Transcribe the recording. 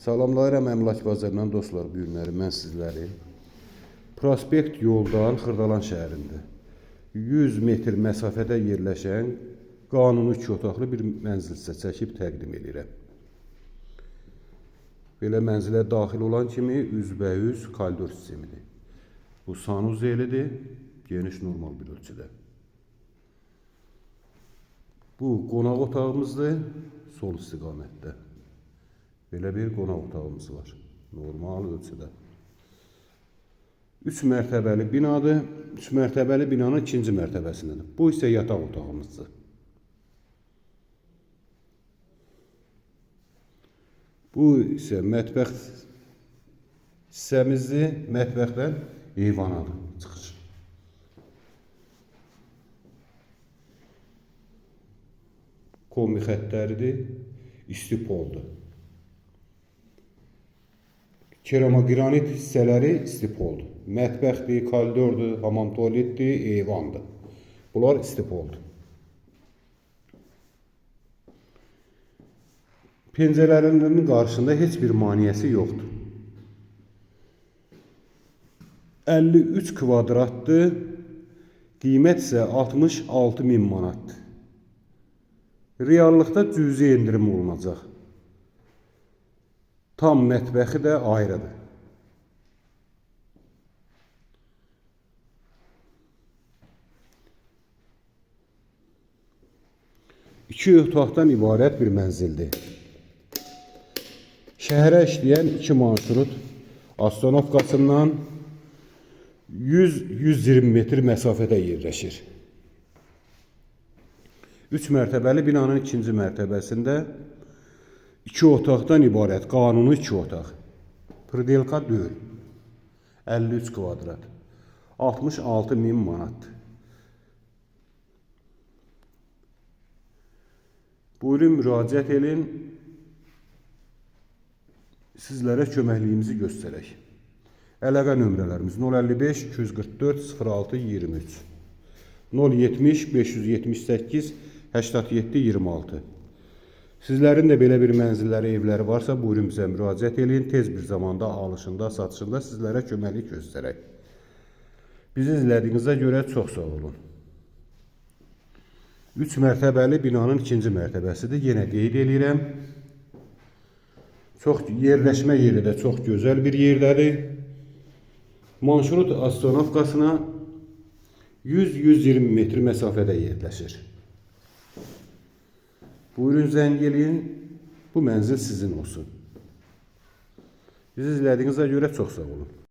Salamlayıram əmlak bazarından dostlar, bu günləri mən sizləri. Prospekt yoldan Xırdalan şəhərində 100 metr məsafədə yerləşən qanuni 2 otaqlı bir mənzil sizə çəkib təqdim edirəm. Belə mənzilə daxil olan kimi üzbəyüz koridor sistemidir. Bu sanuzelidir, geniş normal bir ölçüdə. Bu qonaq otağımızdır, sol istiqamətdə. Belə bir qonaq otağımız var, normal ölçüdə. 3 mərtəbəli binadır, 3 mərtəbəli binanın 2-ci mərtəbəsindədir. Bu isə yataq otağımızdır. Bu isə mətbəx hissəmizdir, mətbəxdən eyvanadır, çıxış. Kombi xəttləridir, isti poldur. Keramogranit hissələri isti poldur. Mətbəxdir, koridordur, hamam tualetdir, eyvandır. Bunlar isti poldur. Pəncərələrinin qarşısında heç bir maneəsi yoxdur. 53 kvadratdır, qiymət isə 66.000 manatdır. Reallıqda cüzi endirim olunacaq. Tam mətbəxi də ayrıdır. İki otaqdan ibarət bir mənzildir. Şəhərə işləyən 2 marşrut Astanovkasından 100-120 metr məsafədə yerləşir. 3 mərtəbəli binanın 2-ci mərtəbəsində 2 otaqdan ibarət qanuni 2 otaq. Pridelka deyil. 53 kvadrat. 66.000 manatdır. Buyurun müraciət edin. Sizlərə köməkliyimizi göstərək. Əlaqə nömrələrimiz 055 244 06 23 070 578 87 26. Sizlərin də belə bir mənzilləri, evləri varsa, buyurun bizə müraciət edin. Tez bir zamanda alışında, satışında sizlərə köməklik göstərək. Bizi izlədiyinizə görə çox sağ olun. 3 mərtəbəli binanın 2-ci mərtəbəsidir. Yenə qeyd edirəm. Yerləşmə yeri də çox gözəl bir yerdədir. Marşrut Astanovkasına 100-120 metr məsafədə yerləşir. Buyurun zəng eləyin, bu mənzil sizin olsun. Bizi izlədiyinizə görə çox sağ olun.